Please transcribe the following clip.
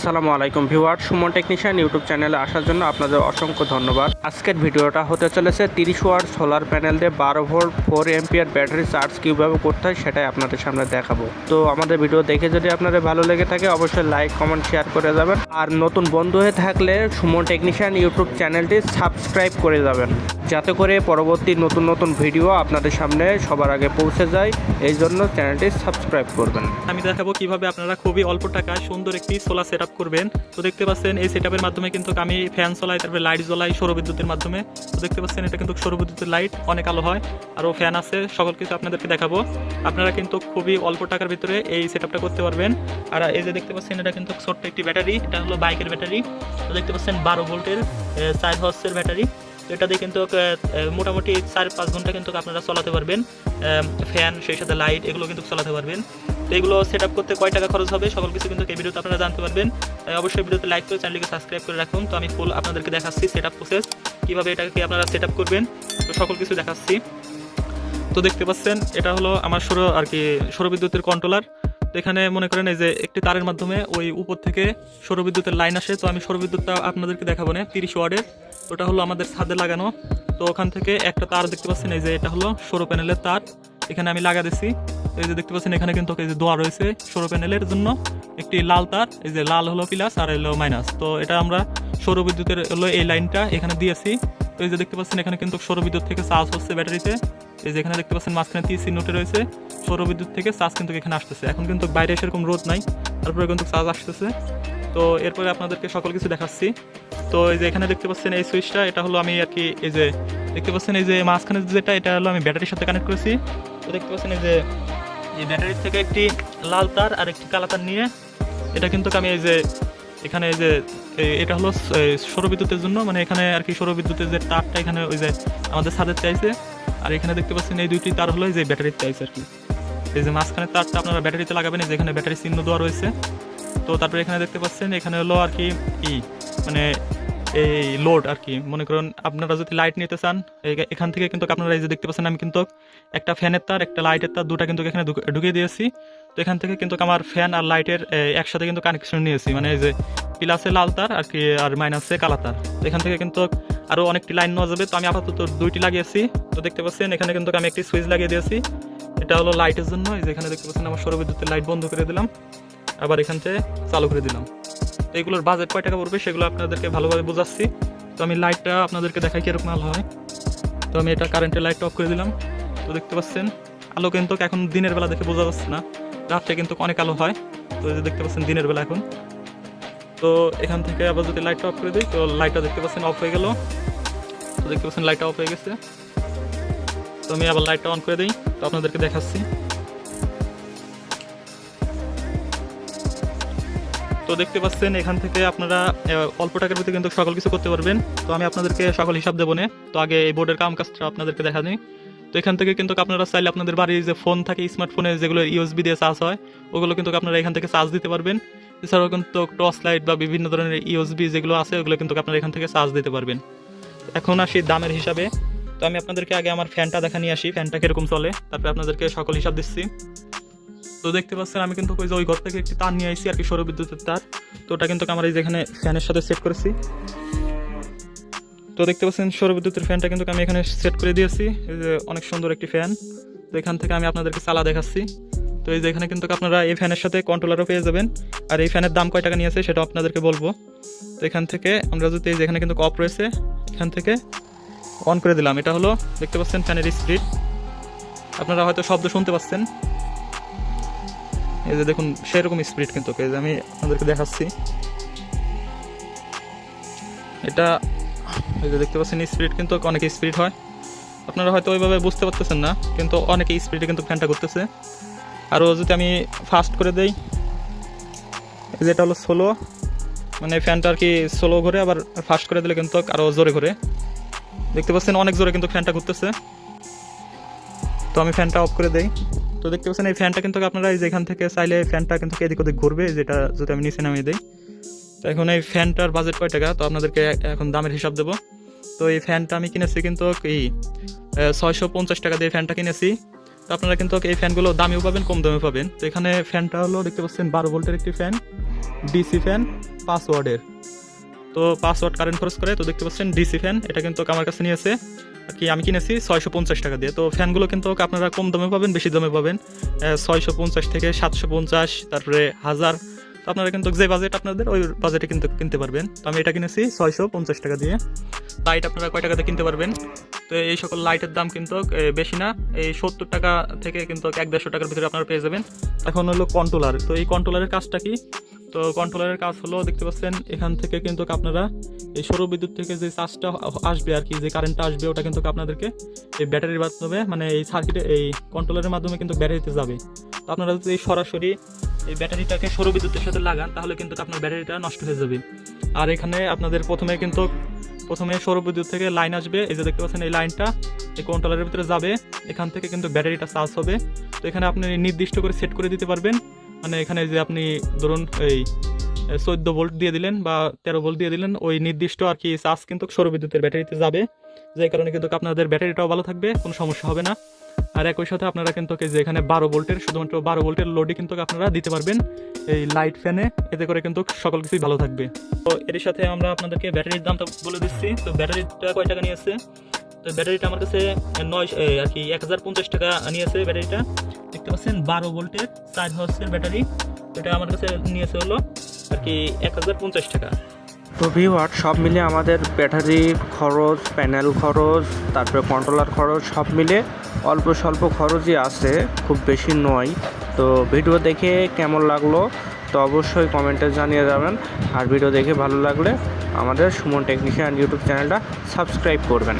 আসসালামু আলাইকুম viewer, Suman technician YouTube চ্যানেলে আসার জন্য আপনাদের অসংখ্য ধন্যবাদ। আজকের ভিডিওটা হতে চলেছে 30 ওয়াট সোলার প্যানেল দিয়ে 12 ভোল্ট 4 এম্পিয়ার ব্যাটারি চার্জ কীভাবে করতে হয় সেটাই আপনাদের সামনে দেখাবো। তো আমাদের ভিডিও দেখে যদি আপনাদের ভালো লেগে থাকে অবশ্যই লাইক কমেন্ট শেয়ার করে যাবেন, আর নতুন বন্ধু হয়ে থাকলে সুমন টেকনিশিয়ান ইউটিউব চ্যানেলটি সাবস্ক্রাইব করে যাবেন, যাতে করে পরবর্তী নতুন ভিডিও আপনাদের সামনে সবার আগে পৌঁছে যায়। এই জন্য চ্যানেলটি সাবস্ক্রাইব করবেন। আমি দেখাবো কিভাবে আপনারা খুবই অল্প টাকায় সুন্দর একটি সোলার সেটআপ করবেন। তো দেখতে পাচ্ছেন এই সেটআপের মাধ্যমে কিন্তু আমি ফ্যান চালাই, তারপরে লাইট জ্বলাই সৌরবিদ্যুতের মাধ্যমে। তো দেখতে পাচ্ছেন এটা কিন্তু সৌরবিদ্যুতের লাইট, অনেক আলো হয়, আরও ফ্যান আছে, সকল কিছু আপনাদেরকে দেখাবো। আপনারা কিন্তু খুবই অল্প টাকার ভিতরে এই সেটআপটা করতে পারবেন। আর এই যে দেখতে পাচ্ছেন এটা কিন্তু ছোট্ট একটি ব্যাটারি, এটা হলো বাইকের ব্যাটারি। তো দেখতে পাচ্ছেন 12 ভোল্টের 4 হর্সের ব্যাটারি। তো এটা দিয়ে কিন্তু মোটামুটি 4-5 ঘন্টা কিন্তু আপনারা চালাতে পারবেন। ফ্যান সেই সাথে লাইট এগুলো কিন্তু চালাতে পারবেন। তো এগুলো সেট আপ করতে কয় টাকা খরচ হবে সকল কিছু কিন্তু এই ভিডিওতে আপনারা জানতে পারবেন। তাই অবশ্যই ভিডিওতে লাইক করে চ্যানেলকে সাবস্ক্রাইব করে রাখুন। তো আমি ফুল আপনাদেরকে দেখাচ্ছি সেট আপ প্রসেস, কীভাবে এটাকে আপনারা সেট আপ করবেন, তো সকল কিছু দেখাচ্ছি। তো দেখতে পাচ্ছেন এটা হলো আমার সৌরবিদ্যুতের কন্ট্রোলার। তো এখানে মনে করেন এই যে একটি তারের মাধ্যমে ওই উপর থেকে সৌরবিদ্যুতের লাইন আসে। তো আমি সৌরবিদ্যুৎটা আপনাদেরকে দেখাবো না, 30 ওয়াটের। ওটা হলো আমাদের ছাদে লাগানো। তো ওখান থেকে একটা তার দেখতে পাচ্ছেন, এই যে এটা হলো সৌর প্যানেলের তার, এখানে আমি লাগা দিচ্ছি। এই যে দেখতে পাচ্ছেন এখানে কিন্তু এই যে দোয়া রয়েছে সৌর প্যানেলের জন্য, একটি লাল তার, এই যে লাল হলো প্লাস আর হলো মাইনাস। তো এটা আমরা সৌরবিদ্যুতের হলো এই লাইনটা এখানে দিয়েছি। তো এই যে দেখতে পাচ্ছেন এখানে কিন্তু সৌরবিদ্যুৎ থেকে চার্জ হচ্ছে ব্যাটারিতে। এই যে এখানে দেখতে পাচ্ছেন মাঝখানে তীর চিহ্নটি রয়েছে, সৌরবিদ্যুৎ থেকে চার্জ কিন্তু এখানে আসতেছে। এখন কিন্তু বাইরে সেরকম রোদ নাই, তারপরে কিন্তু চার্জ আসতেছে। তো এরপরে আপনাদেরকে সকল কিছু দেখাচ্ছি। তো এই যে এখানে দেখতে পাচ্ছেন এই সুইচটা, এটা হলো আমি আর কি এই যে দেখতে পাচ্ছেন এই যে মাঝখানে যেটা, এটা হলো আমি ব্যাটারির সাথে কানেক্ট করেছি। তো দেখতে পাচ্ছেন এই যে এই ব্যাটারির থেকে একটি লাল তার আর একটি কালা তার নিয়ে এটা কিন্তু আমি এই যে এখানে এই যে এটা হলো সৌরবিদ্যুতের জন্য, মানে এখানে আর কি সৌরবিদ্যুতের যে তারটা এখানে ওই যে আমাদের ছাদের চাইছে। আর এখানে দেখতে পাচ্ছেন এই দুইটি তার হলো যে ব্যাটারির চাইছে আর কি। এই যে মাঝখানে তারটা আপনারা ব্যাটারিতে লাগাবেন, এই যে এখানে ব্যাটারি চিহ্ন দেওয়া রয়েছে। তো তারপরে এখানে দেখতে পাচ্ছেন এখানে হলো আর কি মানে এই লোড আর কি। মনে করুন আপনারা যদি লাইট নিতে চান এখান থেকে কিন্তু আপনারা এই যে দেখতে পাচ্ছেন আমি কিন্তু একটা ফ্যানের তার একটা লাইটের তার দুটা কিন্তু এখানে ঢুকিয়ে দিয়েছি। তো এখান থেকে কিন্তু আমার ফ্যান আর লাইটের একসাথে কিন্তু কানেকশন নিয়েছি, মানে এই যে প্লাসে লাল তার আর কি আর মাইনাসে কালা তার। তো এখান থেকে কিন্তু আরও অনেকটি লাইন নেওয়া যাবে। তো আমি আপাতত দুইটি লাগিয়েছি। তো দেখতে পাচ্ছেন এখানে কিন্তু আমি একটি সুইচ লাগিয়ে দিয়েছি, এটা হলো লাইটের জন্য। এই যে এখানে দেখতে পাচ্ছেন আমার সৌরবিদ্যুতের লাইট বন্ধ করে দিলাম, আবার এখান থেকে চালু করে দিলাম। তো এগুলোর বাজেট কয় টাকা পড়বে সেগুলো আপনাদেরকে ভালোভাবে বোঝাচ্ছি। তো আমি লাইটটা আপনাদেরকে দেখাই কীরকম আলো হয়। তো আমি এটা কারেন্টের লাইটটা অফ করে দিলাম। তো দেখতে পাচ্ছেন আলো কিন্তু এখন দিনের বেলা দেখে বোঝা যাচ্ছে না, রাত্রে কিন্তু অনেক আলো হয়। তো এই যে দেখতে পাচ্ছেন দিনের বেলা এখন। তো এখান থেকে আবার যদি লাইটটা অফ করে দিই, তো লাইটটা দেখতে পাচ্ছেন অফ হয়ে গেল। তো দেখতে পাচ্ছেন লাইটটা অফ হয়ে গেছে। তো আমি আবার লাইটটা অন করে দিই, তো আপনাদেরকে দেখাচ্ছি। তো দেখতে পাচ্ছেন এখান থেকে আপনারা অল্প টাকার ভিতরে কিন্তু সকল কিছু করতে পারবেন। তো আমি আপনাদেরকে সকল হিসাব দেবো না, তো আগে এই বোর্ডের কাজটা আপনাদেরকে দেখা দিই। তো এখান থেকে কিন্তু আপনারা চাইলে আপনাদের বাড়ির যে ফোন থাকে স্মার্টফোনে যেগুলো ইউএসবি দিয়ে চার্জ হয় ওগুলো কিন্তু আপনারা এখান থেকে চার্জ দিতে পারবেন। এছাড়াও কিন্তু টর্চ লাইট বা বিভিন্ন ধরনের ইউএসবি যেগুলো আছে ওগুলো কিন্তু আপনারা এখান থেকে চার্জ দিতে পারবেন। এখন আসি দামের হিসাবে। তো আমি আপনাদেরকে আগে আমার ফ্যানটা দেখা নিয়ে আসি, ফ্যানটা কীরকম চলে, তারপরে আপনাদেরকে সকল হিসাব দিচ্ছি। তো দেখতে পাচ্ছেন আমি কিন্তু ওই ঘর থেকে একটি তার নিয়ে আসছি আর কি, সৌরবিদ্যুতের তার। তো ওটা কিন্তু আমার এই যেখানে ফ্যানের সাথে সেট করেছি। তো দেখতে পাচ্ছেন সৌরবিদ্যুতের ফ্যানটা কিন্তু আমি এখানে সেট করে দিয়েছি, এই যে অনেক সুন্দর একটি ফ্যান। তো এখান থেকে আমি আপনাদেরকে চালা দেখাচ্ছি। তো এই যে এখানে কিন্তু আপনারা এই ফ্যানের সাথে কন্ট্রোলারও পেয়ে যাবেন। আর এই ফ্যানের দাম কয় টাকা নিয়েছে সেটা আপনাদেরকে বলবো। তো এখান থেকে আমরা যদি এই যে এখানে কিন্তু অফ রয়েছে, এখান থেকে অন করে দিলাম। এটা হলো দেখতে পাচ্ছেন ফ্যানের স্পিড, আপনারা হয়তো শব্দ শুনতে পাচ্ছেন, এই যে দেখুন সেরকম স্পিড কিন্তু। এই যে আমি আপনাদেরকে দেখাচ্ছি, এটা এই যে দেখতে পাচ্ছেন স্পিড কিন্তু অনেক স্পিড হয়। আপনারা হয়তো ওইভাবে বুঝতে পারতেছেন না, কিন্তু অনেক স্পিডে কিন্তু ফ্যানটা ঘুরতেছে। আরও যদি আমি ফাস্ট করে দেই, এই যে এটা হলো স্লো, মানে ফ্যানটা আর কি স্লো ঘুরে, আবার ফাস্ট করে দিলে কিন্তু আরও জোরে ঘুরে। দেখতে পাচ্ছেন অনেক জোরে কিন্তু ফ্যানটা ঘুরতেছে। তো আমি ফ্যানটা অফ করে দেই। তো দেখতে পাচ্ছেন এই ফ্যানটা কিন্তু আপনারা এই যে এখান থেকে চাইলে ফ্যানটা কিন্তু এদিক ওদিক ঘুরবে, যেটা যদি আমি নিচে নামিয়ে দিই। তো এখন এই ফ্যানটার বাজেট কয় টাকা, তো আপনাদেরকে এখন দামের হিসাব দেবো। তো এই ফ্যানটা আমি কিনেছি কিন্তু এই 650 টাকা দিয়ে ফ্যানটা কিনেছি। তো আপনারা কিন্তু এই ফ্যানগুলো দামিও পাবেন, কম দামেও পাবেন। তো এখানে ফ্যানটা হলো দেখতে পাচ্ছেন 12 ভোল্টের একটি ফ্যান, ডিসি ফ্যান 5 ওয়াটের। তো 5 ওয়াট কারেন্ট খরচ করে। তো দেখতে পাচ্ছেন ডিসি ফ্যান, এটা কিন্তু আমার কাছে নিয়েছে আর কি, আমি কিনেছি 650 টাকা দিয়ে। তো ফ্যানগুলো কিন্তু আপনারা কম দামে পাবেন, বেশি দামে পাবেন, 650 থেকে 750, তারপরে 1000। তো আপনারা কিন্তু যে বাজেট আপনাদের ওই বাজেটে কিন্তু কিনতে পারবেন। তো আমি এটা কিনেছি 650 টাকা দিয়ে। লাইট আপনারা কয় টাকাতে কিনতে পারবেন? তো এই সকল লাইটের দাম কিন্তু বেশি না, এই 70 টাকা থেকে কিন্তু 150 টাকার ভিতরে আপনারা পেয়ে যাবেন। এখন হলো কন্ট্রোলার। তো এই কন্ট্রোলারের কাজটা কি? তো কন্ট্রোলারের কাজ হলো দেখতে পাচ্ছেন এখান থেকে কিন্তু আপনারা এই সৌর বিদ্যুৎ থেকে যে চার্জটা আসবে আর কি, যে কারেন্টটা আসবে, ওটা কিন্তু আপনাদেরকে এই ব্যাটারির মাধ্যমে, মানে এই সার্কিটে এই কন্ট্রোলারের মাধ্যমে কিন্তু ব্যাটারিতে যাবে। তো আপনারা যদি সরাসরি এই ব্যাটারিটাকে সৌর বিদ্যুতের সাথে লাগান তাহলে কিন্তু আপনার ব্যাটারিটা নষ্ট হয়ে যাবে। আর এখানে আপনাদের প্রথমে সৌর বিদ্যুৎ থেকে লাইন আসবে, এই যে দেখতে পাচ্ছেন এই লাইনটা এই কন্ট্রোলারের ভিতরে যাবে, এখান থেকে কিন্তু ব্যাটারিটা চার্জ হবে। তো এখানে আপনি নির্দিষ্ট করে সেট করে দিতে পারবেন, মানে এখানে যে আপনি ধরুন এই 14 ভোল্ট দিয়ে দিলেন বা 13 ভোল্ট দিয়ে দিলেন, ওই নির্দিষ্ট আর কি চার্জ কিন্তু সৌর বিদ্যুতের ব্যাটারিতে যাবে, যে কারণে কিন্তু আপনাদের ব্যাটারিটাও ভালো থাকবে, কোনো সমস্যা হবে না। আর একই সাথে আপনারা কিন্তু যে এখানে 12 ভোল্টের, শুধুমাত্র 12 ভোল্টের লোডই কিন্তু আপনারা দিতে পারবেন এই লাইট ফ্যানে, এতে করে কিন্তু সকল কিছুই ভালো থাকবে। তো এর সাথে আমরা আপনাদেরকে ব্যাটারির দামটা বলে দিচ্ছি। তো ব্যাটারিটা কয় টাকা নিয়েছে? তো ব্যাটারিটা আমার কাছে 1050 টাকা নিয়েছে ব্যাটারিটা। দেখতে পাচ্ছেন 12 ভোল্টের 4 হর্সের ব্যাটারি, এটা আমার কাছে নিয়েছে হলো আর কি 1050 টাকা। তো ভিউয়ার সব মিলে আমাদের ব্যাটারি খরচ, প্যানেল খরচ, তারপরে কন্ট্রোলার খরচ সব মিলে অল্প স্বল্প খরচই আছে, খুব বেশি নয়। তো ভিডিও দেখে কেমন লাগলো তো অবশ্যই কমেন্টে জানিয়ে যাবেন। আর ভিডিও দেখে ভালো লাগলে আমাদের সুমন টেকনিশিয়ান ইউটিউব চ্যানেলটা সাবস্ক্রাইব করবেন।